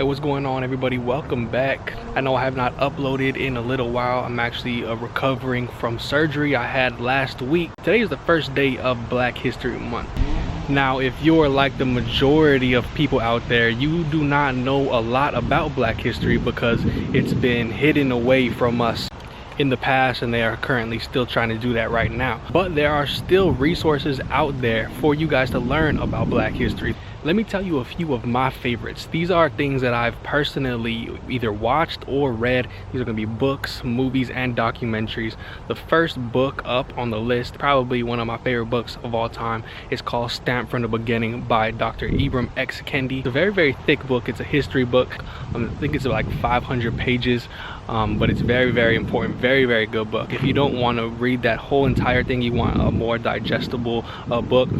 Hey, what's going on, everybody? Welcome back. I know I have not uploaded in a little while. I'm actually recovering from surgery I had last week. Today is the first day of Black History Month. Now, if you're like the majority of people out there, you do not know a lot about Black history because it's been hidden away from us in the past, and they are currently still trying to do that right now. But there are still resources out there for you guys to learn about Black history. Let me tell you a few of my favorites. These are things that I've personally either watched or read. These are going to be books, movies, and documentaries. The first book up on the list, probably one of my favorite books of all time, is called Stamped from the Beginning by Dr. Ibram X. Kendi. It's a very, very thick book. It's a history book. I think it's like 500 pages, but it's very, very important. Very, very good book. If you don't want to read that whole entire thing, you want a more digestible book,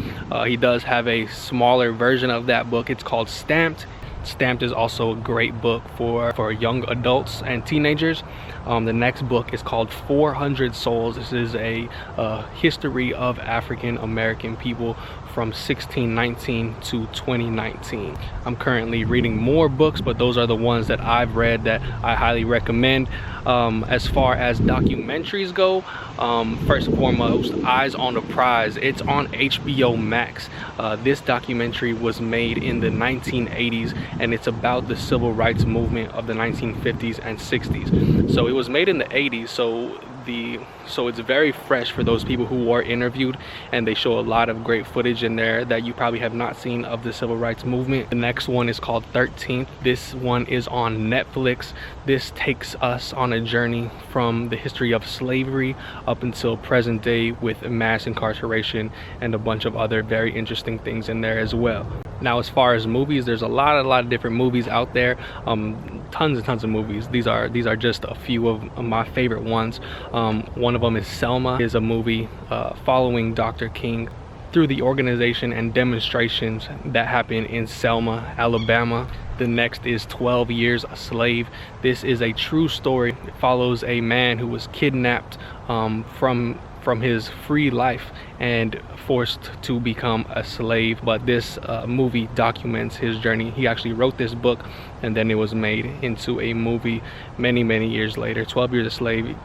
he does have a smaller version of that book. It's called Stamped. Stamped is also a great book for young adults and teenagers. The next book is called 400 Souls. This is a history of African American people from 1619 to 2019. I'm currently reading more books, but those are the ones that I've read that I highly recommend. As far as documentaries go, first and foremost, Eyes on the Prize. It's on HBO Max. This documentary was made in the 1980s, and it's about the civil rights movement of the 1950s and 60s. So it was made in the 80s, so it's very fresh for those people who were interviewed, and they show a lot of great footage in there that you probably have not seen of the civil rights movement. The next one is called 13th. This one is on Netflix. This takes us on a journey from the history of slavery up until present day, with mass incarceration and a bunch of other very interesting things in there as well. Now, as far as movies, there's a lot of different movies out there. Tons and tons of movies. These are just a few of my favorite ones. One of them is Selma. Is a movie following Dr. King through the organization and demonstrations that happen in Selma, Alabama. The next is 12 Years a Slave. This is a true story. It follows a man who was kidnapped from his free life and forced to become a slave. But this movie documents his journey. He actually wrote this book, and then it was made into a movie many years later. 12 Years a Slave. You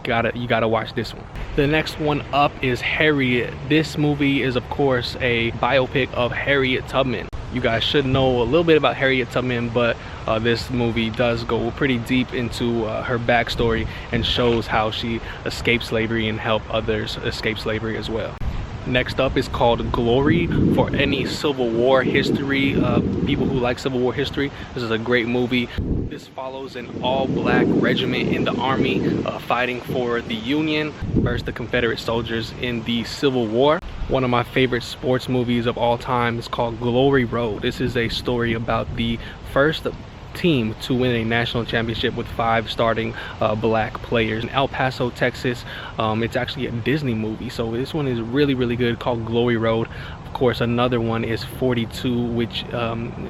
gotta watch this one. The next one up is Harriet. This movie is, of course, a biopic of Harriet Tubman. You guys should know a little bit about Harriet Tubman, but this movie does go pretty deep into her backstory and shows how she escaped slavery and helped others escape slavery as well. Next up is called Glory. For any Civil War history, people who like Civil War history, this is a great movie. This follows an all-black regiment in the army fighting for the Union versus the Confederate soldiers in the Civil War. One of my favorite sports movies of all time is called Glory Road. This is a story about the first team to win a national championship with 5 starting black players in El Paso, Texas. It's actually a Disney movie, so this one is really good, called Glory Road. Of course, another one is 42, which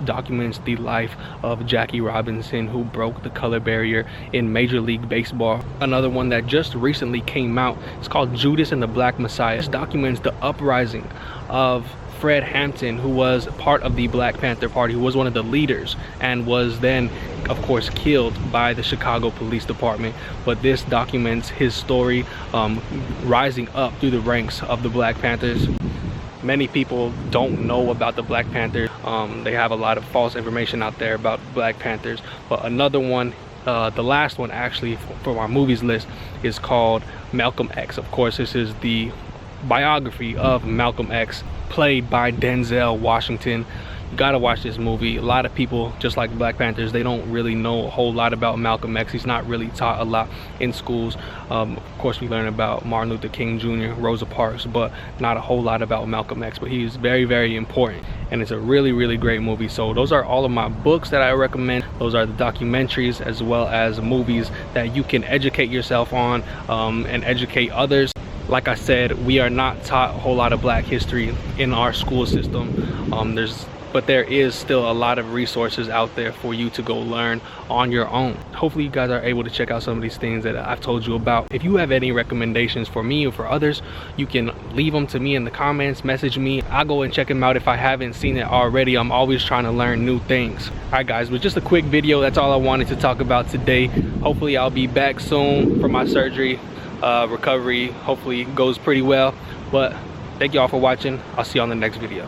documents the life of Jackie Robinson, who broke the color barrier in Major League Baseball. Another one that just recently came out is called Judas and the Black Messiah. This documents the uprising of Fred Hampton, who was part of the Black Panther Party, who was one of the leaders, and was then, of course, killed by the Chicago Police Department. But this documents his story, rising up through the ranks of the Black Panthers. Many people don't know about the Black Panthers. They have a lot of false information out there about Black Panthers. But another one, the last one actually for our movies list, is called Malcolm X. Of course, this is the biography of Malcolm X, played by Denzel Washington. You gotta watch this movie. A lot of people, just like Black Panthers, they don't really know a whole lot about Malcolm X. He's not really taught a lot in schools. Of course, we learn about Martin Luther King Jr., Rosa Parks, but not a whole lot about Malcolm X. But he's very important, and it's a really great movie. So those are all of my books that I recommend. Those are the documentaries as well as movies that you can educate yourself on and educate others. Like I said, we are not taught a whole lot of Black history in our school system. There's but there is still a lot of resources out there for you to go learn on your own. Hopefully you guys are able to check out some of these things that I've told you about. If you have any recommendations for me or for others, you can leave them to me in the comments, message me. I'll go and check them out if I haven't seen it already. I'm always trying to learn new things. All right guys, but just a quick video. That's all I wanted to talk about today. Hopefully I'll be back soon for my surgery. Recovery hopefully goes pretty well, but thank y'all for watching. I'll see you on the next video.